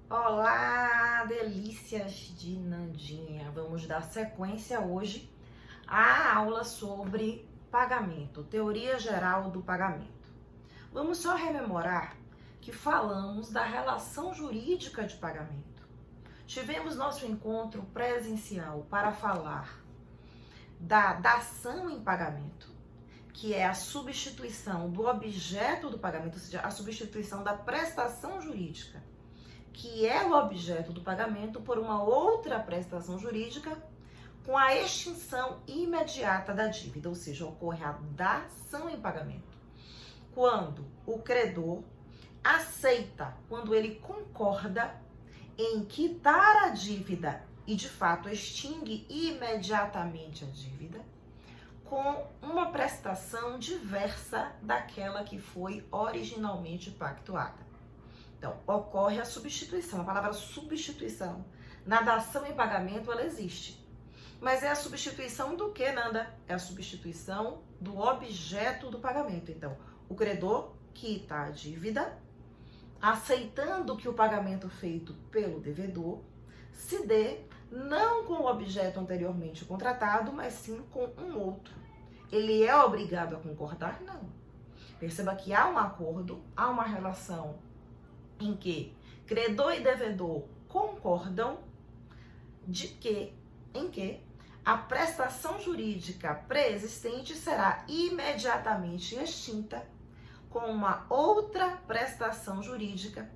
Olá, delícias de Nandinha. Vamos dar sequência hoje à aula sobre pagamento, teoria geral do pagamento. Vamos só rememorar que falamos da relação jurídica de pagamento. Tivemos nosso encontro presencial para falar da dação em pagamento, que é a substituição do objeto do pagamento, ou seja, a substituição da prestação jurídica, que é o objeto do pagamento, por uma outra prestação jurídica, com a extinção imediata da dívida, ou seja, ocorre a dação em pagamento. Quando o credor aceita, quando ele concorda em quitar a dívida e, de fato, extingue imediatamente a dívida, com uma prestação diversa daquela que foi originalmente pactuada. Então, ocorre a substituição. A palavra substituição na dação em pagamento, ela existe. Mas é a substituição do que, Nanda? É a substituição do objeto do pagamento. Então, o credor quita a dívida, aceitando que o pagamento feito pelo devedor se dê não com o objeto anteriormente contratado, mas sim com um outro. Ele é obrigado a concordar? Não. Perceba que há um acordo, há uma relação em que credor e devedor concordam em que a prestação jurídica pré-existente será imediatamente extinta com uma outra prestação jurídica.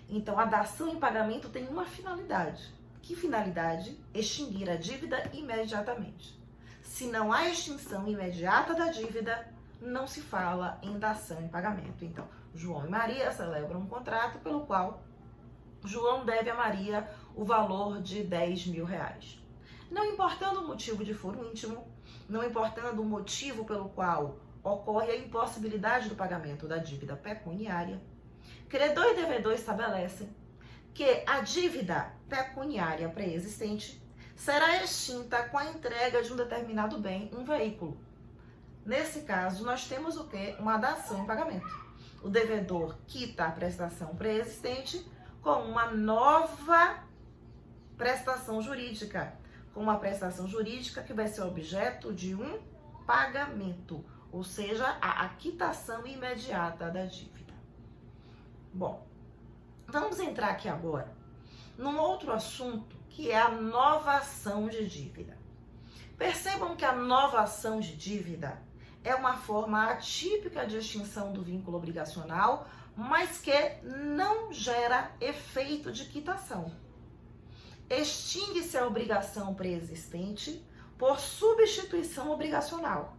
Então, a dação em pagamento tem uma finalidade. Que finalidade? Extinguir a dívida imediatamente. Se não há extinção imediata da dívida, não se fala em dação em pagamento. Então, João e Maria celebram um contrato pelo qual João deve a Maria o valor de 10 mil reais. Não importando o motivo de foro íntimo, não importando o motivo pelo qual ocorre a impossibilidade do pagamento da dívida pecuniária, credor e devedor estabelecem que a dívida pecuniária pré-existente será extinta com a entrega de um determinado bem, um veículo. Nesse caso, nós temos o quê? Uma dação em pagamento. O devedor quita a prestação pré-existente com uma nova prestação jurídica, com uma prestação jurídica que vai ser objeto de um pagamento, ou seja, a quitação imediata da dívida. Bom, vamos entrar aqui agora num outro assunto, que é a novação de dívida. Percebam que a novação de dívida é uma forma atípica de extinção do vínculo obrigacional, mas que não gera efeito de quitação. Extingue-se a obrigação pré-existente por substituição obrigacional.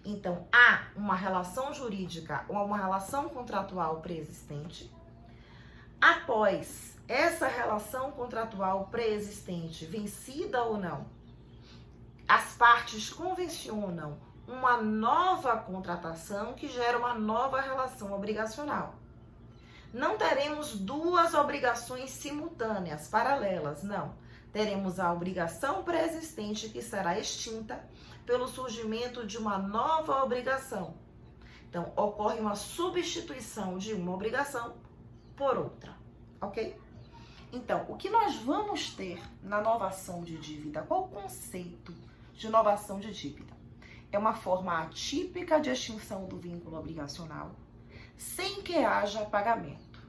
Então, há uma relação jurídica ou uma relação contratual pré-existente. Após essa relação contratual pré-existente, vencida ou não, as partes convencionam uma nova contratação que gera uma nova relação obrigacional. Não teremos duas obrigações simultâneas, paralelas, não. Teremos a obrigação pré-existente que será extinta pelo surgimento de uma nova obrigação. Então, ocorre uma substituição de uma obrigação por outra, ok? Então, o que nós vamos ter na novação de dívida? Qual o conceito de novação de dívida? É uma forma atípica de extinção do vínculo obrigacional, sem que haja pagamento.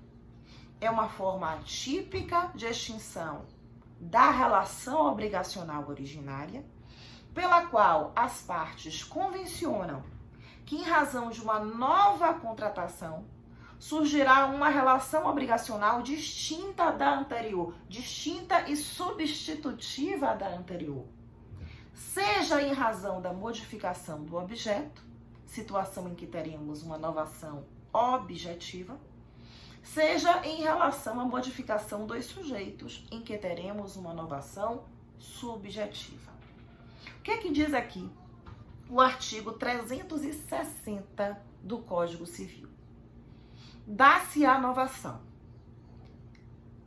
É uma forma atípica de extinção da relação obrigacional originária, pela qual as partes convencionam que, em razão de uma nova contratação, surgirá uma relação obrigacional distinta da anterior, distinta e substitutiva da anterior. Seja em razão da modificação do objeto, situação em que teremos uma novação objetiva, seja em relação à modificação dos sujeitos, em que teremos uma novação subjetiva. O que é que diz aqui o artigo 360 do Código Civil? Dá-se a novação.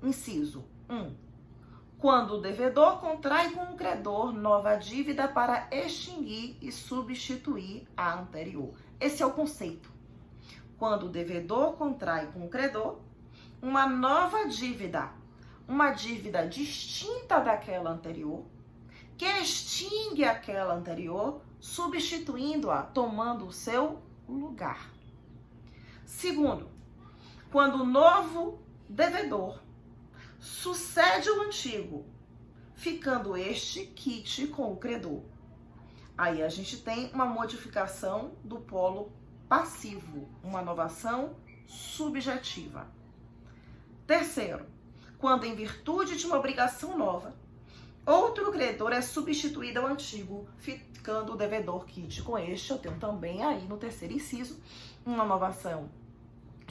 Inciso 1. Quando o devedor contrai com o credor nova dívida para extinguir e substituir a anterior. Esse é o conceito. Quando o devedor contrai com o credor uma nova dívida uma dívida distinta daquela anterior, que extingue aquela anterior, substituindo-a, tomando o seu lugar. Segundo, quando o novo devedor sucede o antigo, ficando este quite com o credor. Aí a gente tem uma modificação do polo passivo, uma novação subjetiva. Terceiro, quando em virtude de uma obrigação nova, outro credor é substituído ao antigo, ficando o devedor quite com este. Eu tenho também aí no terceiro inciso uma novação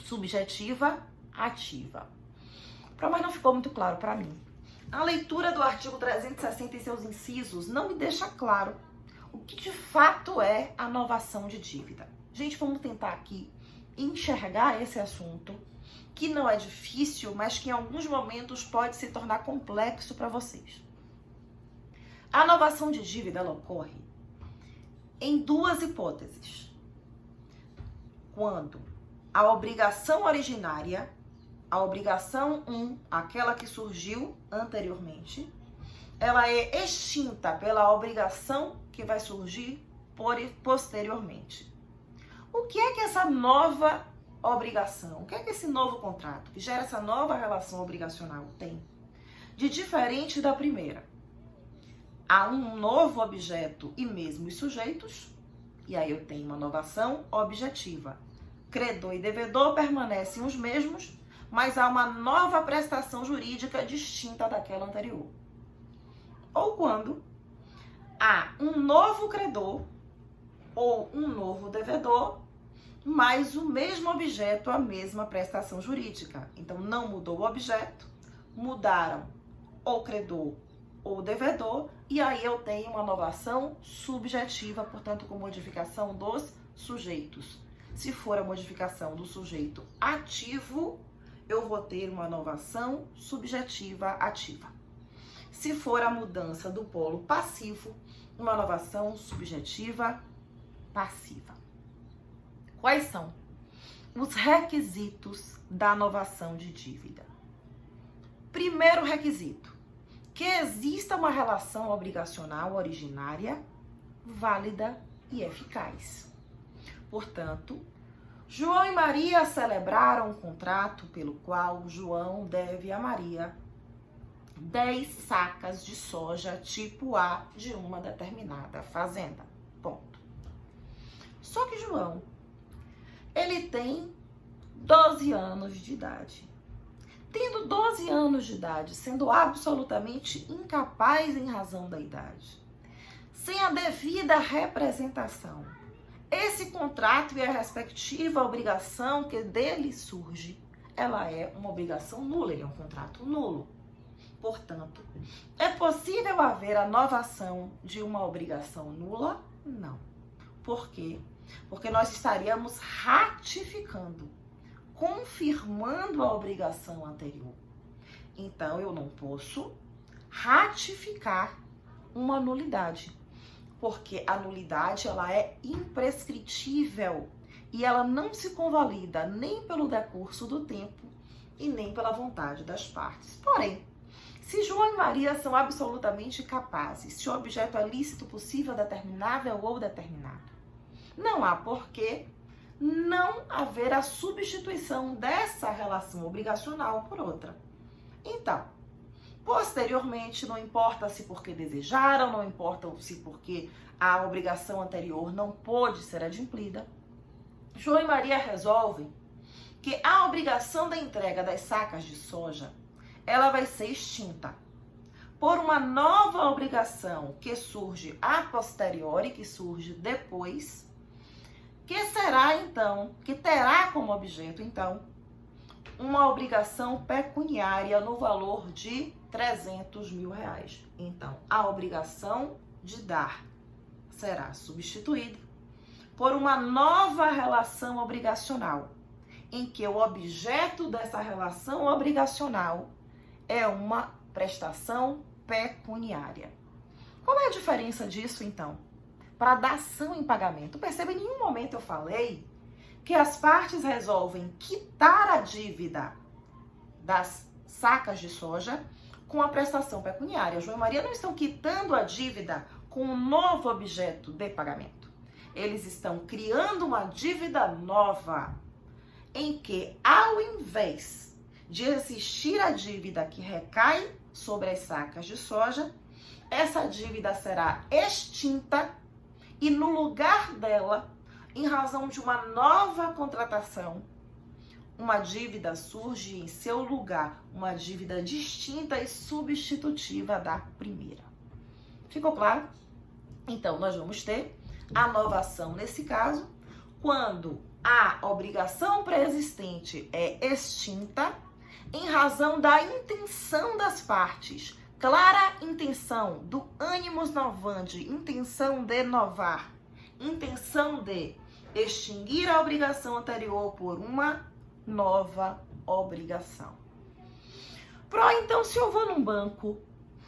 subjetiva ativa. Mas não ficou muito claro para mim. A leitura do artigo 360 e seus incisos não me deixa claro o que de fato é a novação de dívida. Gente, vamos tentar aqui enxergar esse assunto, que não é difícil, mas que em alguns momentos pode se tornar complexo para vocês. A novação de dívida ela ocorre em duas hipóteses. Quando a obrigação originária, a obrigação 1, aquela que surgiu anteriormente, ela é extinta pela obrigação que vai surgir posteriormente. O que é que essa nova obrigação, o que é que esse novo contrato, que gera essa nova relação obrigacional, tem de diferente da primeira? Há um novo objeto e mesmo os sujeitos, e aí eu tenho uma novação objetiva. Credor e devedor permanecem os mesmos, mas há uma nova prestação jurídica distinta daquela anterior. Ou quando há um novo credor ou um novo devedor, mas o mesmo objeto, a mesma prestação jurídica. Então, não mudou o objeto, mudaram ou credor ou devedor, e aí eu tenho uma novação subjetiva, portanto, com modificação dos sujeitos. Se for a modificação do sujeito ativo, eu vou ter uma novação subjetiva ativa. Se for a mudança do polo passivo, uma novação subjetiva passiva. Quais são os requisitos da novação de dívida? Primeiro requisito, que exista uma relação obrigacional originária, válida e eficaz. Portanto, João e Maria celebraram um contrato pelo qual João deve a Maria 10 sacas de soja tipo A de uma determinada fazenda. Ponto. Só que João, ele tem 12 anos de idade. Tendo 12 anos de idade, sendo absolutamente incapaz em razão da idade, sem a devida representação, esse contrato e a respectiva obrigação que dele surge, ela é uma obrigação nula, ele é um contrato nulo. Portanto, é possível haver a novação de uma obrigação nula? Não. Por quê? Porque nós estaríamos ratificando, confirmando a obrigação anterior. Então, eu não posso ratificar uma nulidade, porque a nulidade ela é imprescritível e ela não se convalida nem pelo decurso do tempo e nem pela vontade das partes. Porém, se João e Maria são absolutamente capazes, se o objeto é lícito, possível, determinável ou determinado, não há por que não haver a substituição dessa relação obrigacional por outra. Então, posteriormente, não importa se porque desejaram, não importa se porque a obrigação anterior não pôde ser adimplida, João e Maria resolvem que a obrigação da entrega das sacas de soja, ela vai ser extinta por uma nova obrigação que surge a posteriori, que surge depois, que será então, que terá como objeto então, uma obrigação pecuniária no valor de 300 mil reais. Então, a obrigação de dar será substituída por uma nova relação obrigacional, em que o objeto dessa relação obrigacional é uma prestação pecuniária. Qual é a diferença disso, então, para a dação em pagamento? Perceba, em nenhum momento eu falei que as partes resolvem quitar a dívida das sacas de soja com a prestação pecuniária. João e Maria não estão quitando a dívida com um novo objeto de pagamento. Eles estão criando uma dívida nova, em que, ao invés de existir a dívida que recai sobre as sacas de soja, essa dívida será extinta e, no lugar dela, em razão de uma nova contratação, uma dívida surge em seu lugar, uma dívida distinta e substitutiva da primeira. Ficou claro? Então, nós vamos ter a novação nesse caso, quando a obrigação pré-existente é extinta em razão da intenção das partes, clara intenção do animus novandi, intenção de novar, intenção de extinguir a obrigação anterior por uma nova obrigação. Então, se eu vou num banco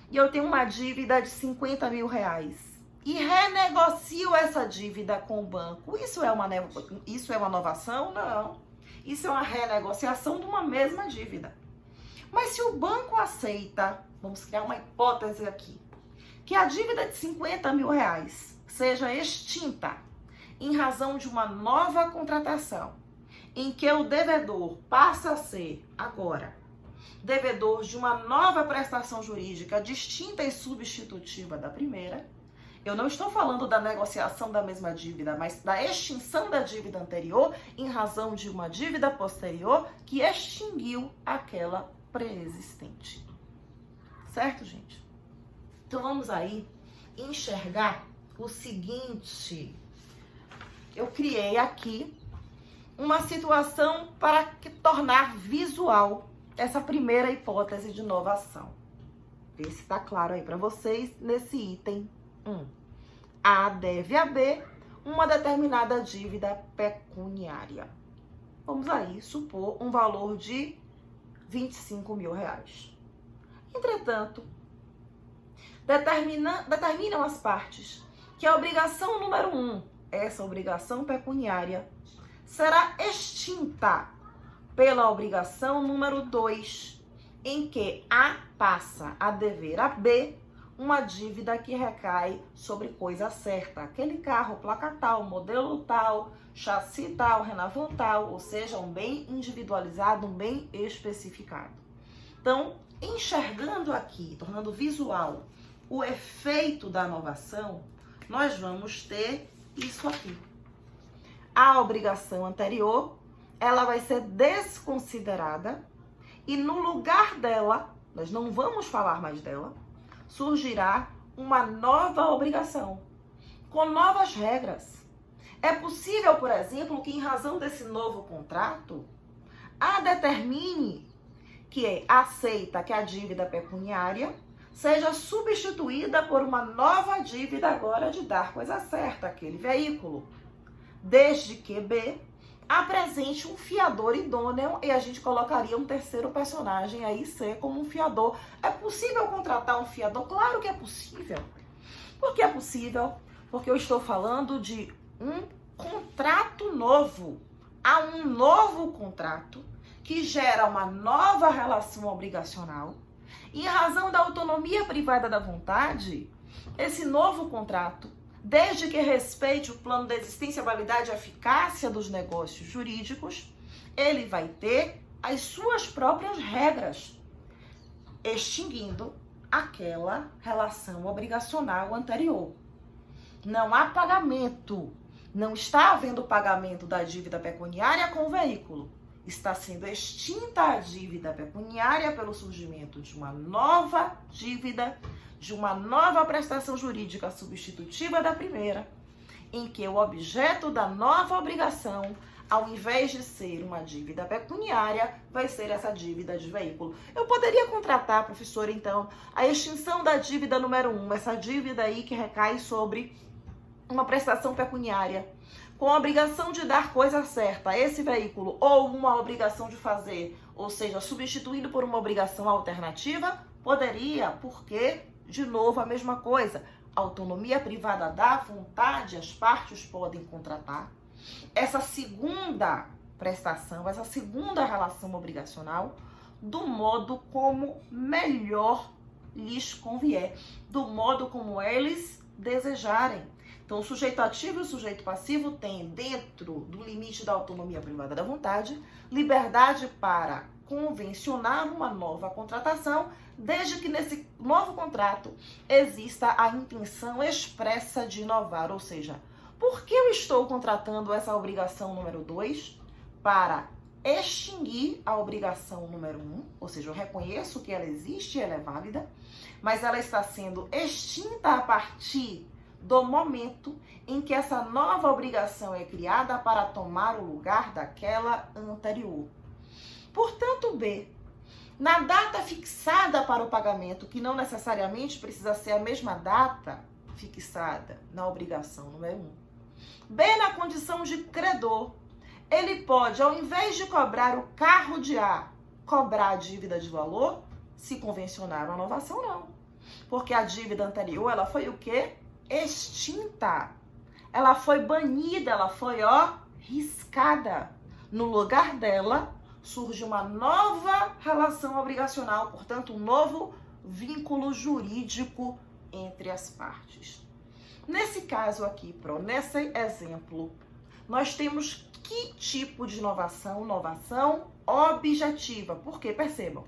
e eu tenho uma dívida de 50 mil reais e renegocio essa dívida com o banco, isso é uma novação? Não. Isso é uma renegociação de uma mesma dívida. Mas se o banco aceita, vamos criar uma hipótese aqui, que a dívida de 50 mil reais seja extinta em razão de uma nova contratação, em que o devedor passa a ser, agora, devedor de uma nova prestação jurídica distinta e substitutiva da primeira. Eu não estou falando da negociação da mesma dívida, mas da extinção da dívida anterior em razão de uma dívida posterior que extinguiu aquela pré-existente. Certo, gente? Então vamos aí enxergar o seguinte. Eu criei aqui uma situação para tornar visual essa primeira hipótese de novação. Vê se está claro aí para vocês nesse item 1. A deve a B uma determinada dívida pecuniária. Vamos aí supor um valor de 25 mil reais. Entretanto, determinam as partes que a obrigação número 1, essa obrigação pecuniária, será extinta pela obrigação número 2, em que A passa a dever a B uma dívida que recai sobre coisa certa. Aquele carro, placa tal, modelo tal, chassi tal, Renavan tal, ou seja, um bem individualizado, um bem especificado. Então, enxergando aqui, tornando visual o efeito da novação, nós vamos ter isso aqui. A obrigação anterior, ela vai ser desconsiderada e no lugar dela, nós não vamos falar mais dela, surgirá uma nova obrigação, com novas regras. É possível, por exemplo, que em razão desse novo contrato, A determine que aceita que a dívida pecuniária seja substituída por uma nova dívida agora de dar coisa certa, aquele veículo, desde que B apresente um fiador idôneo e a gente colocaria um terceiro personagem aí, C, como um fiador. É possível contratar um fiador? Claro que é possível. Por que é possível? Porque eu estou falando de um contrato novo. Há um novo contrato que gera uma nova relação obrigacional. E em razão da autonomia privada da vontade, esse novo contrato, desde que respeite o plano de existência, validade e eficácia dos negócios jurídicos, ele vai ter as suas próprias regras, extinguindo aquela relação obrigacional anterior. Não há pagamento, não está havendo pagamento da dívida pecuniária com o veículo. Está sendo extinta a dívida pecuniária pelo surgimento de uma nova dívida, de uma nova prestação jurídica substitutiva da primeira, em que o objeto da nova obrigação, ao invés de ser uma dívida pecuniária, vai ser essa dívida de veículo. Eu poderia contratar, professora, então, a extinção da dívida número 1, essa dívida aí que recai sobre uma prestação pecuniária, com a obrigação de dar coisa certa a esse veículo, ou uma obrigação de fazer, ou seja, substituído por uma obrigação alternativa, poderia, porque, de novo, a mesma coisa, autonomia privada da vontade, as partes podem contratar. Essa segunda prestação, essa segunda relação obrigacional, do modo como melhor lhes convier, do modo como eles desejarem. Então, o sujeito ativo e o sujeito passivo têm, dentro do limite da autonomia privada da vontade, liberdade para convencionar uma nova contratação, desde que nesse novo contrato exista a intenção expressa de inovar. Ou seja, por que eu estou contratando essa obrigação número 2? Para extinguir a obrigação número 1, ou seja, eu reconheço que ela existe e ela é válida, mas ela está sendo extinta a partir do momento em que essa nova obrigação é criada para tomar o lugar daquela anterior. Portanto, B, na data fixada para o pagamento, que não necessariamente precisa ser a mesma data fixada na obrigação número 1, B, na condição de credor, ele pode, ao invés de cobrar o carro de A, cobrar a dívida de valor, se convencionar uma inovação, não. Porque a dívida anterior, ela foi o quê? Extinta. Ela foi banida, ela foi, riscada. No lugar dela, surge uma nova relação obrigacional, portanto, um novo vínculo jurídico entre as partes. Nesse caso aqui, nesse exemplo, nós temos que tipo de inovação? Inovação objetiva. Por quê? Percebam,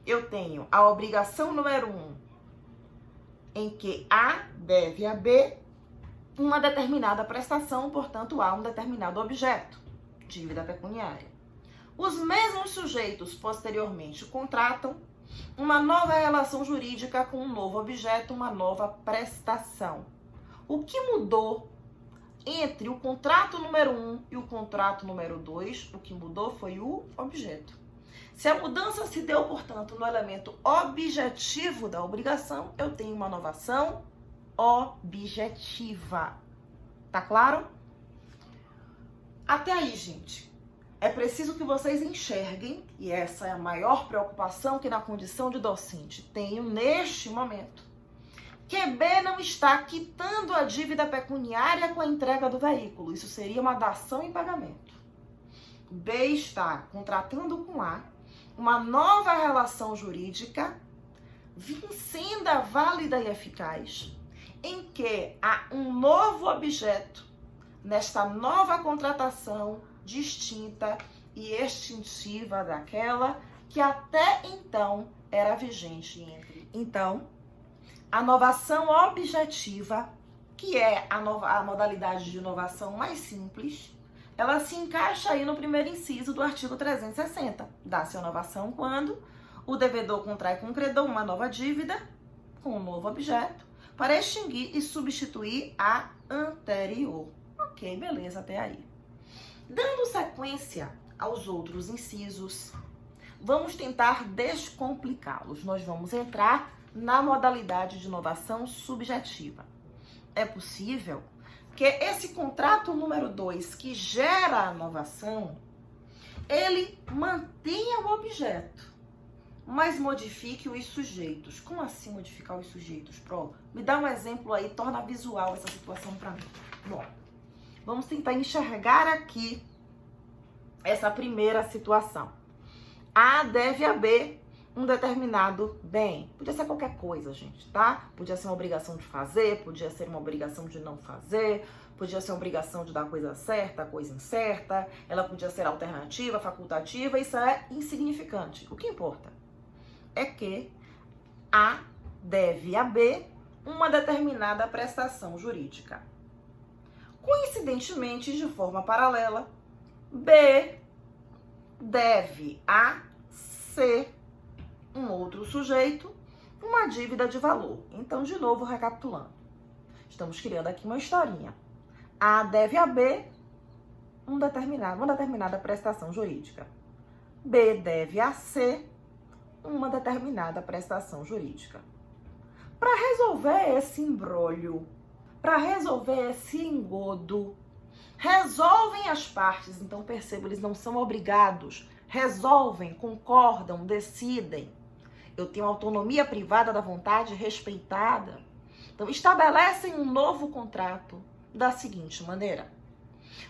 eu tenho a obrigação número 1, em que A deve a B uma determinada prestação, portanto, A um determinado objeto, dívida pecuniária. Os mesmos sujeitos, posteriormente, contratam uma nova relação jurídica com um novo objeto, uma nova prestação. O que mudou entre o contrato número 1 e o contrato número 2, o que mudou foi o objeto. Se a mudança se deu, portanto, no elemento objetivo da obrigação, eu tenho uma inovação objetiva. Tá claro? Até aí, gente. É preciso que vocês enxerguem, e essa é a maior preocupação que na condição de docente tenho neste momento, que B não está quitando a dívida pecuniária com a entrega do veículo. Isso seria uma dação em pagamento. B está contratando com A uma nova relação jurídica, vincenda válida e eficaz, em que há um novo objeto nesta nova contratação distinta e extintiva daquela que até então era vigente entre. Então, a inovação objetiva, que é a modalidade de inovação mais simples, ela se encaixa aí no primeiro inciso do artigo 360. Dá-se a inovação quando o devedor contrai com o credor uma nova dívida com um novo objeto para extinguir e substituir a anterior. Ok, beleza, até aí. Dando sequência aos outros incisos, vamos tentar descomplicá-los. Nós vamos entrar na modalidade de inovação subjetiva. É possível que esse contrato número 2, que gera a inovação, ele mantenha o objeto, mas modifique os sujeitos. Como assim modificar os sujeitos, Pro? Me dá um exemplo aí, torna visual essa situação para mim. Bom, vamos tentar enxergar aqui essa primeira situação. A deve a B um determinado bem. Podia ser qualquer coisa, gente, tá? Podia ser uma obrigação de fazer, podia ser uma obrigação de não fazer, podia ser uma obrigação de dar a coisa certa, a coisa incerta, ela podia ser alternativa, facultativa, isso é insignificante. O que importa é que A deve a B uma determinada prestação jurídica. Coincidentemente, de forma paralela, B deve a C, um outro sujeito, uma dívida de valor. Então, de novo, recapitulando. Estamos criando aqui uma historinha. A deve a B uma determinada prestação jurídica. B deve a C uma determinada prestação jurídica. Para resolver esse imbróglio, para resolver esse engodo, resolvem as partes. Então, percebo, eles não são obrigados. Resolvem, concordam, decidem. Eu tenho autonomia privada da vontade respeitada. Então, estabelecem um novo contrato da seguinte maneira.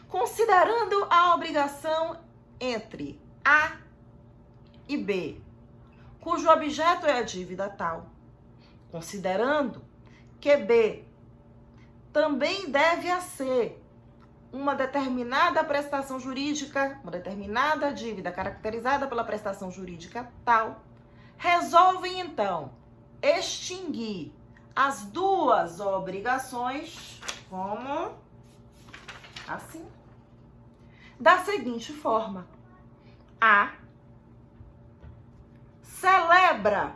Considerando a obrigação entre A e B cujo objeto é a dívida tal, considerando que B também deve a C uma determinada prestação jurídica, uma determinada dívida caracterizada pela prestação jurídica tal, resolvem então extinguir as duas obrigações, como assim, da seguinte forma: A celebra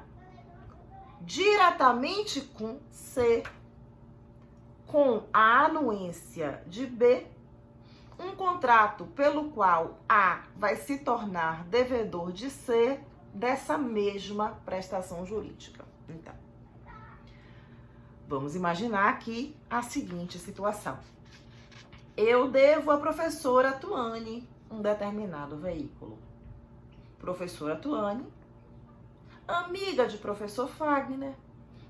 diretamente com C, com a anuência de B, um contrato pelo qual A vai se tornar devedor de C dessa mesma prestação jurídica. Então, vamos imaginar aqui a seguinte situação. Eu devo à professora Tuane um determinado veículo. Professora Tuane, amiga de professor Fagner,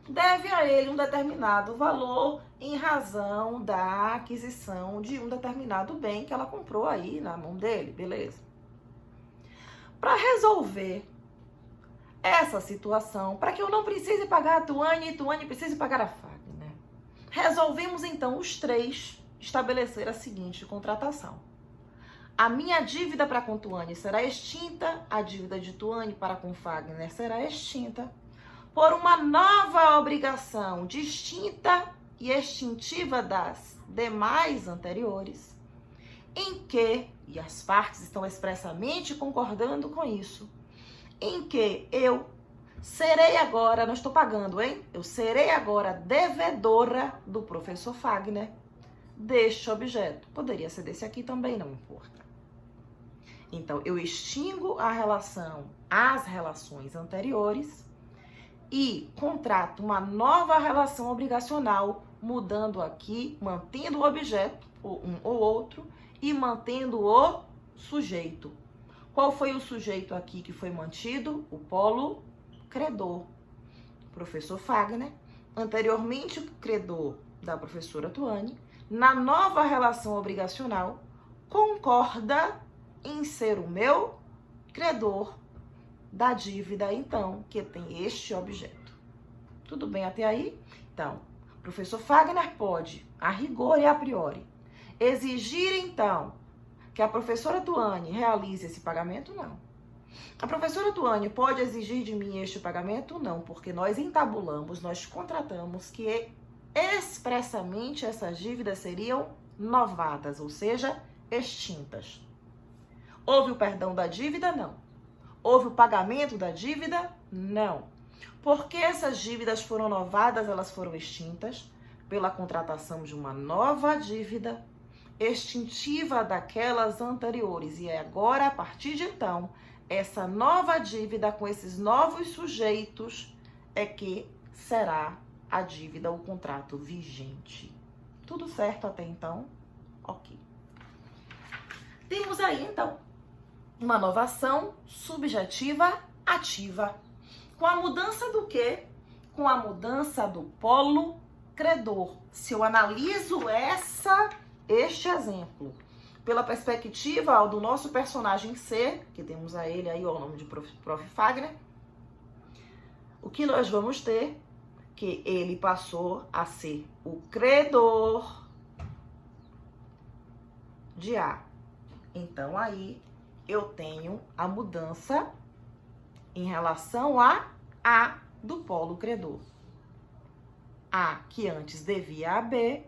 deve a ele um determinado valor em razão da aquisição de um determinado bem que ela comprou aí na mão dele, beleza? Para resolver essa situação, para que eu não precise pagar a Tuane e Tuane precise pagar a Fagner, resolvemos então os três estabelecer a seguinte contratação. A minha dívida para com Tuane será extinta, a dívida de Tuane para com Fagner será extinta, por uma nova obrigação distinta e extintiva das demais anteriores, em que, e as partes estão expressamente concordando com isso, em que eu serei agora, não estou pagando, hein? Eu serei agora devedora do professor Fagner deste objeto. Poderia ser desse aqui também, não importa. Então, eu extingo a relação, as relações anteriores, e contrato uma nova relação obrigacional, mudando aqui, mantendo o objeto, um ou outro, e mantendo o sujeito. Qual foi o sujeito aqui que foi mantido? O polo credor. Professor Fagner, anteriormente o credor da professora Tuane, na nova relação obrigacional, concorda em ser o meu credor da dívida, então, que tem este objeto. Tudo bem até aí? Então, o professor Fagner pode, a rigor e a priori, exigir, então, que a professora Tuane realize esse pagamento? Não. A professora Tuane pode exigir de mim este pagamento? Não, porque nós entabulamos, nós contratamos que expressamente essas dívidas seriam novadas, ou seja, extintas. Houve o perdão da dívida? Não. Houve o pagamento da dívida? Não. Porque essas dívidas foram novadas, elas foram extintas pela contratação de uma nova dívida, extintiva daquelas anteriores. E agora, a partir de então, essa nova dívida com esses novos sujeitos é que será a dívida, o contrato vigente. Tudo certo até então? Ok. Temos aí, então, uma novação subjetiva ativa. Com a mudança do quê? Com a mudança do polo credor. Se eu analiso este exemplo pela perspectiva do nosso personagem C, que temos a ele aí o nome de Prof. Fagner, o que nós vamos ter? Que ele passou a ser o credor de A. Então, aí, eu tenho a mudança em relação a A do polo credor. A, que antes devia a B,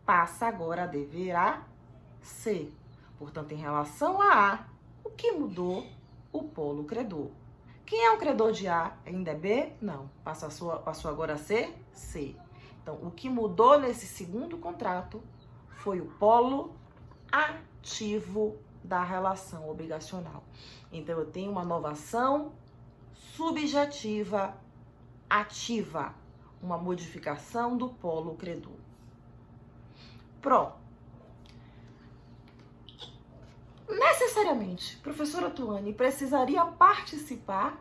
passa agora a dever a C. Portanto, em relação a A, o que mudou? O polo credor. Quem é o credor de A? Ainda é B? Não. Passou agora a ser C. Então, o que mudou nesse segundo contrato foi o polo ativo da relação obrigacional. Então, eu tenho uma novação subjetiva ativa, uma modificação do polo credor. Necessariamente, professora Tuane precisaria participar?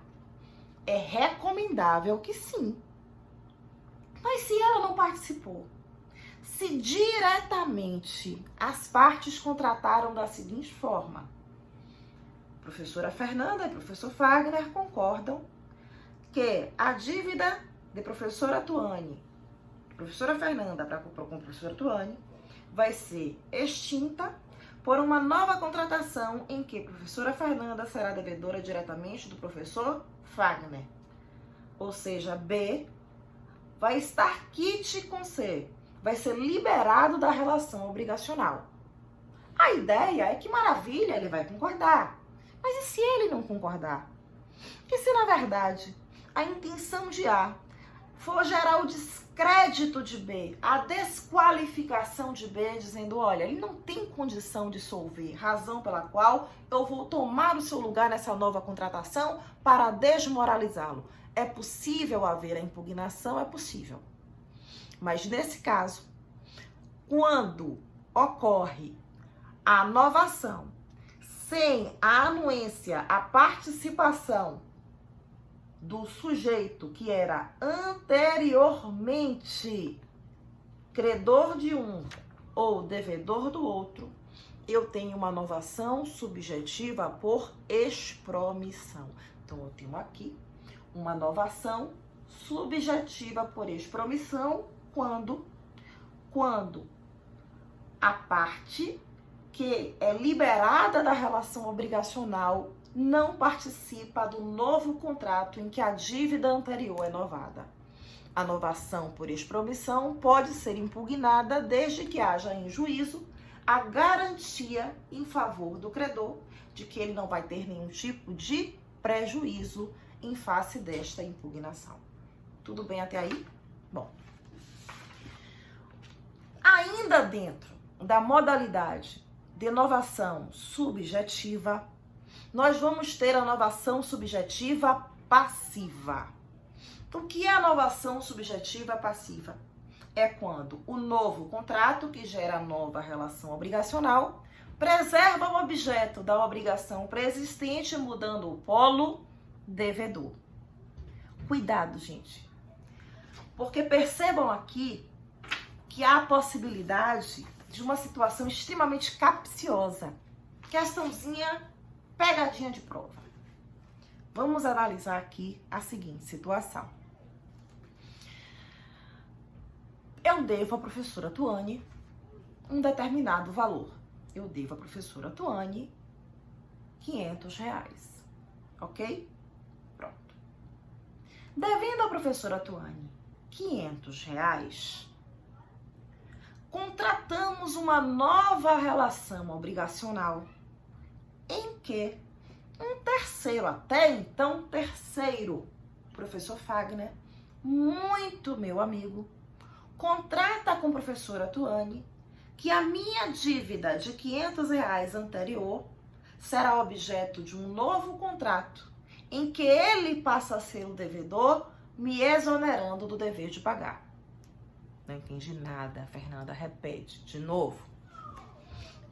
É recomendável que sim. Mas se ela não participou, se diretamente as partes contrataram da seguinte forma: professora Fernanda e professor Fagner concordam que a dívida de professora Tuane, professora Fernanda com professora Tuane, vai ser extinta por uma nova contratação em que professora Fernanda será devedora diretamente do professor Fagner. Ou seja, B vai estar quite com C, vai ser liberado da relação obrigacional. A ideia é que, maravilha, ele vai concordar. Mas e se ele não concordar? E se, na verdade, a intenção de A for gerar o descrédito de B, a desqualificação de B, dizendo, olha, ele não tem condição de solver, razão pela qual eu vou tomar o seu lugar nessa nova contratação para desmoralizá-lo. É possível haver a impugnação? É possível. Mas, nesse caso, quando ocorre a novação sem a anuência, a participação do sujeito que era anteriormente credor de um ou devedor do outro, eu tenho uma novação subjetiva por expromissão. Então, eu tenho aqui uma novação subjetiva por expromissão quando a parte que é liberada da relação obrigacional não participa do novo contrato em que a dívida anterior é novada. A novação por expromissão pode ser impugnada desde que haja em juízo a garantia em favor do credor de que ele não vai ter nenhum tipo de prejuízo em face desta impugnação. Tudo bem até aí? Bom. Ainda dentro da modalidade de novação subjetiva, nós vamos ter a novação subjetiva passiva. Então, o que é a novação subjetiva passiva? É quando o novo contrato, que gera a nova relação obrigacional, preserva o objeto da obrigação preexistente, mudando o polo devedor. Cuidado, gente. Porque percebam aqui que há a possibilidade de uma situação extremamente capciosa. Questãozinha, pegadinha de prova. Vamos analisar aqui a seguinte situação. Eu devo à professora Tuane um determinado valor. Eu devo à professora Tuane R$500, ok? Pronto. Devendo à professora Tuane R$500, contratamos uma nova relação obrigacional em que um terceiro, até então terceiro, professor Fagner, muito meu amigo, contrata com a professora Tuane que a minha dívida de R$500 anterior será objeto de um novo contrato em que ele passa a ser o devedor, me exonerando do dever de pagar. Não entendi nada, Fernanda, repete de novo.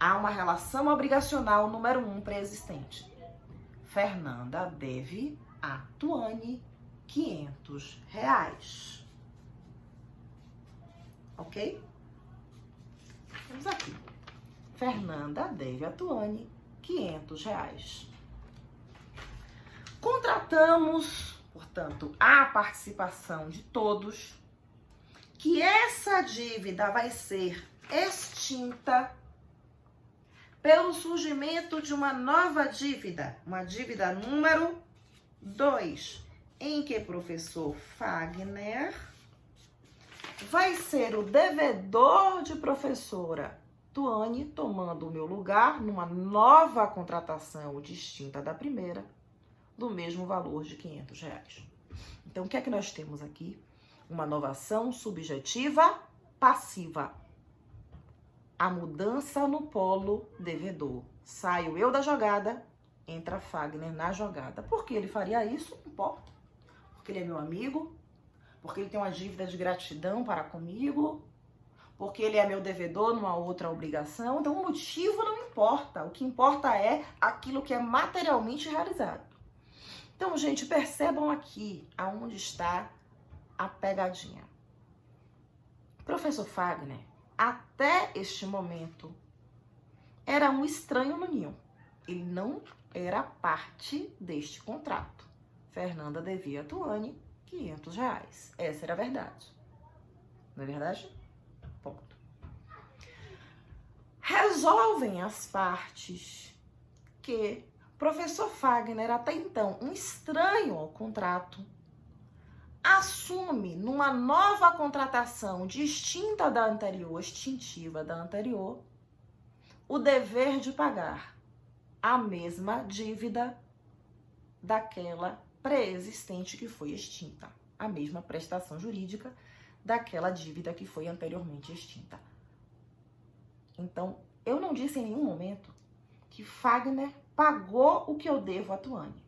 Há uma relação obrigacional número 1 pré-existente. Fernanda deve a Tuane R$500. Ok? Vamos aqui. Fernanda deve a Tuane R$500. Contratamos, portanto, a participação de todos, que essa dívida vai ser extinta pelo surgimento de uma nova dívida, uma dívida número 2, em que o professor Fagner vai ser o devedor de professora Tuane, tomando o meu lugar numa nova contratação distinta da primeira, do mesmo valor de R$500. Então, o que é que nós temos aqui? Uma novação subjetiva passiva. A mudança no polo devedor. Saio eu da jogada, entra Fagner na jogada. Por que ele faria isso? Não importa. Porque ele é meu amigo, porque ele tem uma dívida de gratidão para comigo, porque ele é meu devedor numa outra obrigação. Então, o motivo não importa. O que importa é aquilo que é materialmente realizado. Então, gente, percebam aqui aonde está a pegadinha. Professor Fagner, até este momento, era um estranho no ninho. Ele não era parte deste contrato. Fernanda devia a Tuane R$500. Essa era a verdade. Não é verdade? Ponto. Resolvem as partes que o professor Fagner, até então um estranho ao contrato, assume numa nova contratação distinta da anterior, extintiva da anterior, o dever de pagar a mesma dívida daquela pré-existente que foi extinta, a mesma prestação jurídica daquela dívida que foi anteriormente extinta. Então, eu não disse em nenhum momento que Fagner pagou o que eu devo a Tuane.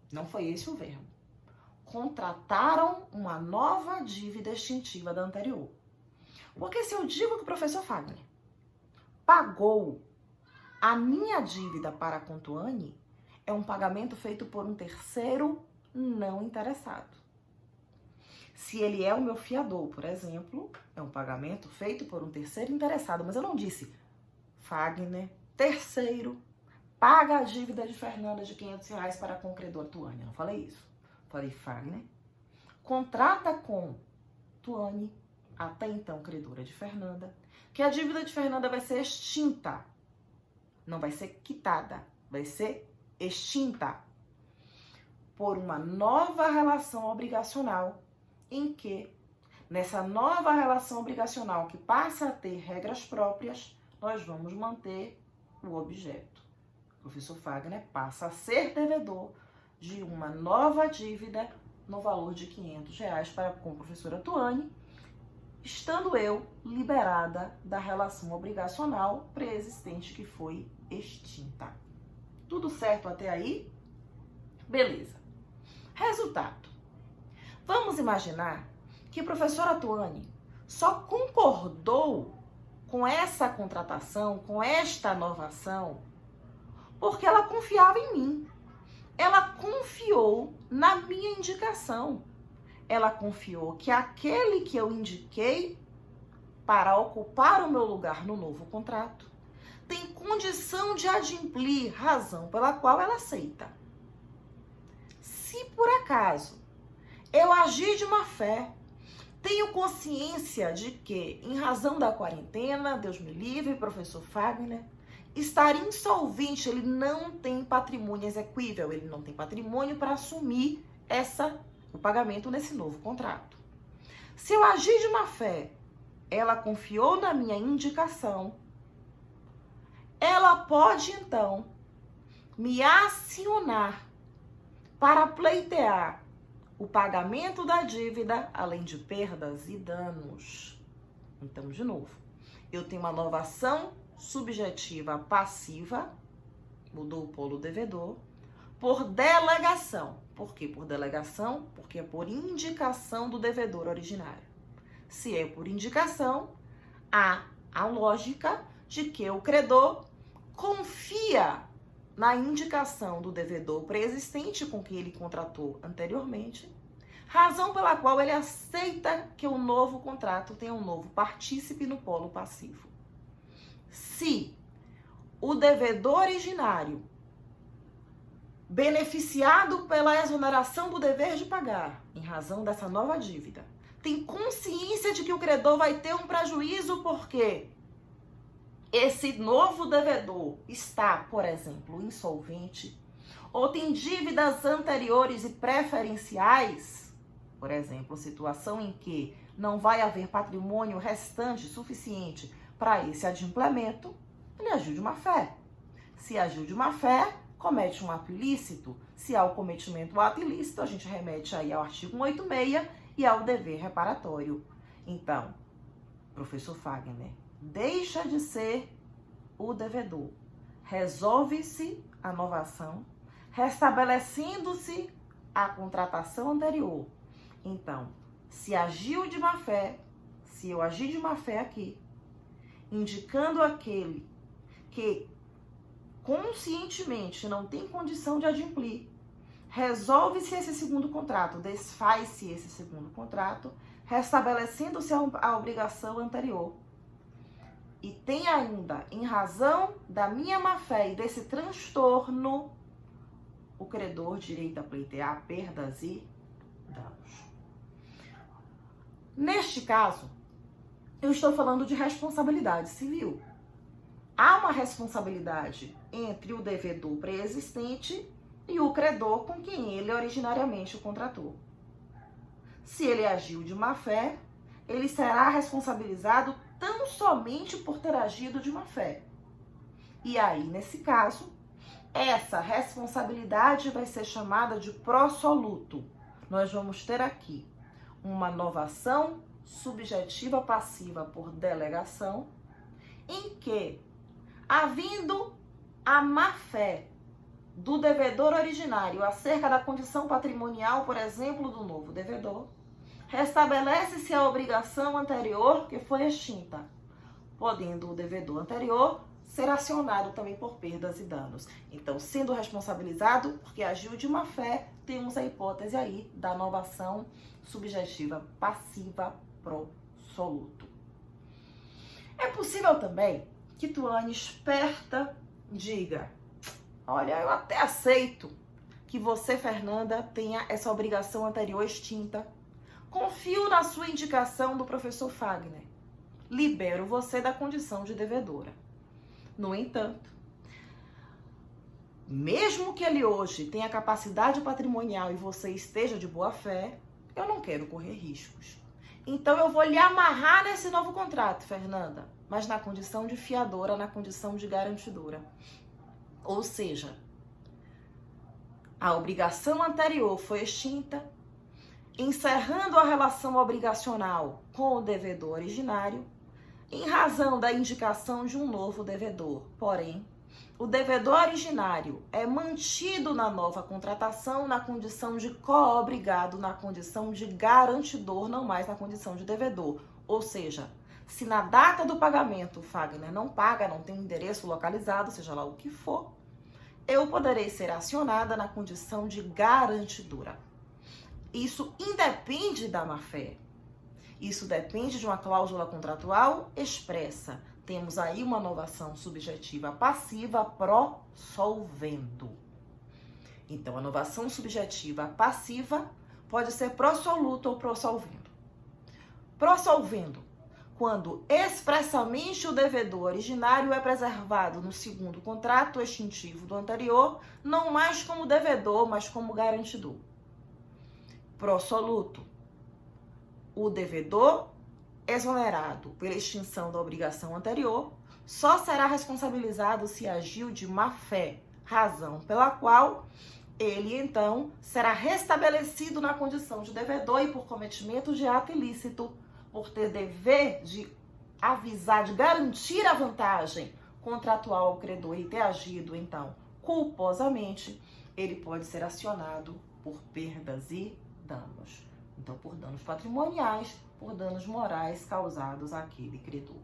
Não foi esse o verbo. Contrataram uma nova dívida extintiva da anterior. Porque se eu digo que o professor Fagner pagou a minha dívida para com Tuane, é um pagamento feito por um terceiro não interessado. Se ele é o meu fiador, por exemplo, é um pagamento feito por um terceiro interessado. Mas eu não disse Fagner, terceiro, paga a dívida de Fernanda de R$500 para com o credor Tuane. Eu não falei isso. Falei Fagner, contrata com Tuane, até então credora de Fernanda, que a dívida de Fernanda vai ser extinta. Não vai ser quitada, vai ser extinta por uma nova relação obrigacional, em que, nessa nova relação obrigacional que passa a ter regras próprias, nós vamos manter o objeto. O professor Fagner passa a ser devedor de uma nova dívida no valor de R$500 para com a professora Tuane, estando eu liberada da relação obrigacional pré-existente que foi extinta. Tudo certo até aí? Beleza. Resultado. Vamos imaginar que a professora Tuane só concordou com essa contratação, com esta inovação, porque ela confiava em mim. Ela confiou na minha indicação. Ela confiou que aquele que eu indiquei para ocupar o meu lugar no novo contrato tem condição de adimplir, razão pela qual ela aceita. Se por acaso eu agi de má fé, tenho consciência de que, em razão da quarentena, Deus me livre, professor Fagner, estar insolvente, ele não tem patrimônio exequível, ele não tem patrimônio para assumir o pagamento nesse novo contrato. Se eu agir de má fé, ela confiou na minha indicação, ela pode então me acionar para pleitear o pagamento da dívida, além de perdas e danos. Então, de novo, eu tenho uma nova ação subjetiva passiva, mudou o polo devedor, por delegação. Por quê? Por delegação? Porque é por indicação do devedor originário. Se é por indicação, há a lógica de que o credor confia na indicação do devedor pré-existente com que ele contratou anteriormente, razão pela qual ele aceita que o novo contrato tenha um novo partícipe no polo passivo. Se o devedor originário, beneficiado pela exoneração do dever de pagar, em razão dessa nova dívida, tem consciência de que o credor vai ter um prejuízo porque esse novo devedor está, por exemplo, insolvente, ou tem dívidas anteriores e preferenciais, por exemplo, situação em que não vai haver patrimônio restante suficiente para esse adimplemento, ele agiu de má fé. Se agiu de má fé, comete um ato ilícito. Se há o cometimento do ato ilícito, a gente remete aí ao artigo 186 e ao dever reparatório. Então, professor Fagner deixa de ser o devedor. Resolve-se a novação, restabelecendo-se a contratação anterior. Então, se agiu de má fé, se eu agir de má fé aqui, indicando aquele que conscientemente não tem condição de adimplir, resolve-se esse segundo contrato, desfaz-se esse segundo contrato, restabelecendo-se a obrigação anterior. E tem ainda, em razão da minha má-fé e desse transtorno, o credor direito a pleitear perdas e danos. Neste caso, eu estou falando de responsabilidade civil. Há uma responsabilidade entre o devedor preexistente e o credor com quem ele originariamente o contratou. Se ele agiu de má fé, ele será responsabilizado tão somente por ter agido de má fé. E aí, nesse caso, essa responsabilidade vai ser chamada de prosoluto. Nós vamos ter aqui uma novação subjetiva passiva por delegação, em que, havendo a má-fé do devedor originário acerca da condição patrimonial, por exemplo, do novo devedor, restabelece-se a obrigação anterior que foi extinta, podendo o devedor anterior ser acionado também por perdas e danos. Então, sendo responsabilizado porque agiu de má fé, temos a hipótese aí da novação subjetiva passiva prosoluto. É possível também que Tuane, esperta, diga: olha, eu até aceito que você, Fernanda, tenha essa obrigação anterior extinta. Confio na sua indicação do professor Fagner. Libero você da condição de devedora. No entanto, mesmo que ele hoje tenha capacidade patrimonial e você esteja de boa fé, eu não quero correr riscos. Então eu vou lhe amarrar nesse novo contrato, Fernanda, mas na condição de fiadora, na condição de garantidora. Ou seja, a obrigação anterior foi extinta, encerrando a relação obrigacional com o devedor originário, em razão da indicação de um novo devedor. Porém, o devedor originário é mantido na nova contratação na condição de co-obrigado, na condição de garantidor, não mais na condição de devedor. Ou seja, se na data do pagamento o Fagner não paga, não tem um endereço localizado, seja lá o que for, eu poderei ser acionada na condição de garantidora. Isso independe da má-fé. Isso depende de uma cláusula contratual expressa. Temos aí uma novação subjetiva passiva prossolvendo. Então, a novação subjetiva passiva pode ser prosoluto ou prossolvendo. Prossolvendo, quando expressamente o devedor originário é preservado no segundo contrato extintivo do anterior, não mais como devedor, mas como garantidor. Prosoluto, o devedor exonerado pela extinção da obrigação anterior só será responsabilizado se agiu de má fé, razão pela qual ele, então, será restabelecido na condição de devedor e por cometimento de ato ilícito, por ter dever de avisar, de garantir a vantagem contratual ao credor e ter agido, então, culposamente, ele pode ser acionado por perdas e danos. Então, por danos patrimoniais, por danos morais causados àquele credor.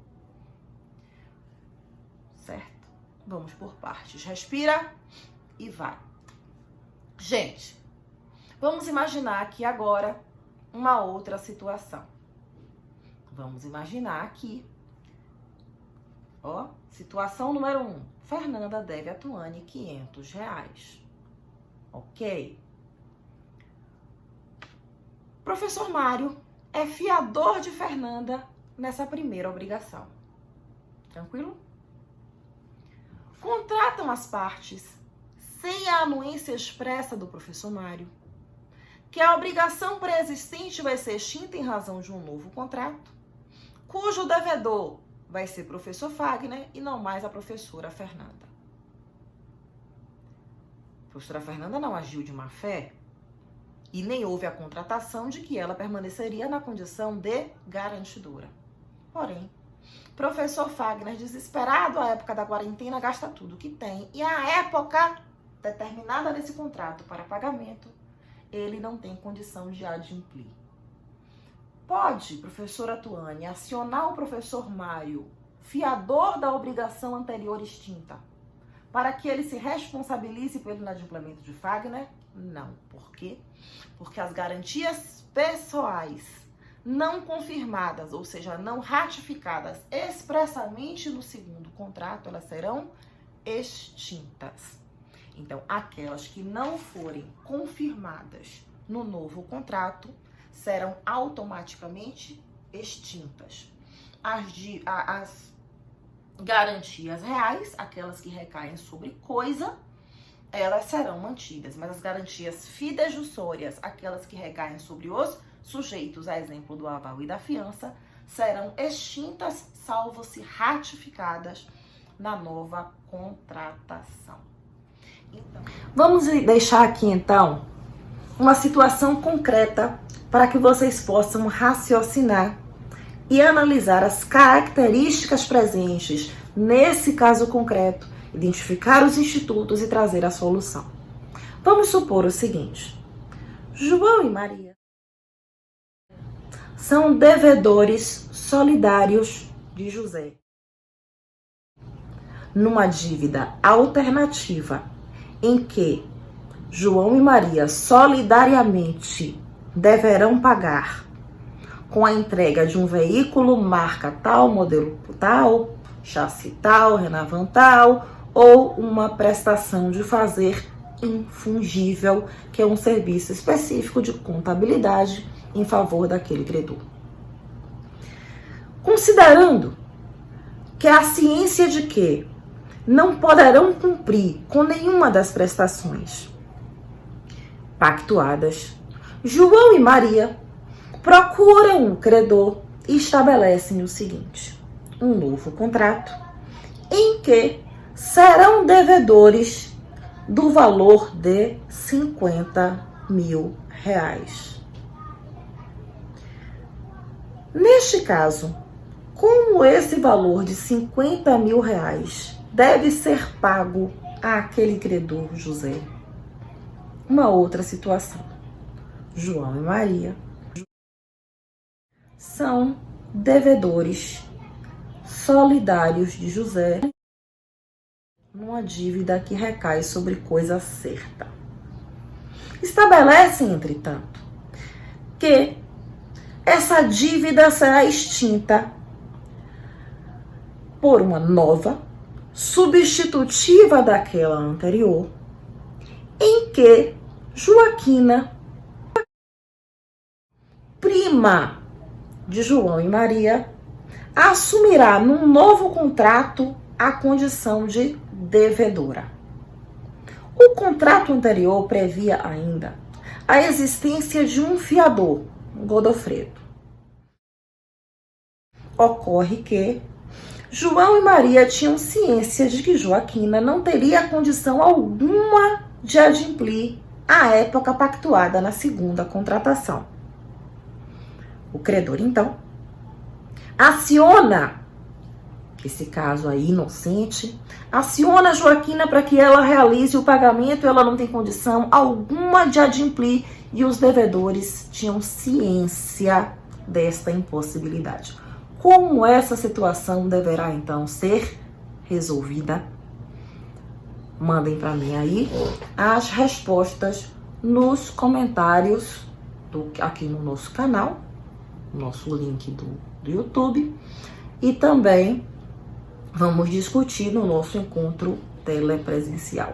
Certo? Vamos por partes. Respira e vai. Gente, vamos imaginar aqui agora uma outra situação. Vamos imaginar aqui, ó, situação número 1. Fernanda deve a Tuane R$500. Ok? Professor Mário é fiador de Fernanda nessa primeira obrigação. Tranquilo? Contratam as partes sem a anuência expressa do professor Mário, que a obrigação pré-existente vai ser extinta em razão de um novo contrato, cujo devedor vai ser professor Fagner e não mais a professora Fernanda. A professora Fernanda não agiu de má fé, e nem houve a contratação de que ela permaneceria na condição de garantidora. Porém, professor Fagner, desesperado à época da quarentena, gasta tudo que tem. E a época determinada nesse contrato para pagamento, ele não tem condição de adimplir. Pode, professora Tuane, acionar o professor Mário, fiador da obrigação anterior extinta, para que ele se responsabilize pelo inadimplemento de Fagner? Não. Por quê? Porque as garantias pessoais não confirmadas, ou seja, não ratificadas expressamente no segundo contrato, elas serão extintas. Então, aquelas que não forem confirmadas no novo contrato serão automaticamente extintas. As garantias reais, aquelas que recaem sobre coisa, elas serão mantidas, mas as garantias fidejussórias, aquelas que recaem sobre os sujeitos, a exemplo do aval e da fiança, serão extintas, salvo se ratificadas na nova contratação. Então, vamos deixar aqui, então, uma situação concreta para que vocês possam raciocinar e analisar as características presentes nesse caso concreto, identificar os institutos e trazer a solução. Vamos supor o seguinte: João e Maria são devedores solidários de José. Numa dívida alternativa em que João e Maria solidariamente deverão pagar com a entrega de um veículo marca tal, modelo tal, chassi tal, Renavan tal, ou uma prestação de fazer infungível, que é um serviço específico de contabilidade em favor daquele credor. Considerando que a ciência de que não poderão cumprir com nenhuma das prestações pactuadas, João e Maria procuram o credor e estabelecem o seguinte: um novo contrato em que serão devedores do valor de 50 mil reais. Neste caso, como esse valor de 50 mil reais deve ser pago àquele credor José? Uma outra situação: João e Maria são devedores solidários de José numa dívida que recai sobre coisa certa. Estabelecem, entretanto, que essa dívida será extinta por uma nova, substitutiva daquela anterior, em que Joaquina, prima de João e Maria, assumirá num novo contrato a condição de devedora. O contrato anterior previa ainda a existência de um fiador, Godofredo. Ocorre que João e Maria tinham ciência de que Joaquina não teria condição alguma de adimplir à época pactuada na segunda contratação. O credor, então, aciona, esse caso aí inocente, aciona Joaquina para que ela realize o pagamento. Ela não tem condição alguma de adimplir e os devedores tinham ciência desta impossibilidade. Como essa situação deverá, então, ser resolvida? Mandem para mim aí as respostas nos comentários aqui no nosso canal, nosso link do YouTube, e também vamos discutir no nosso encontro telepresencial.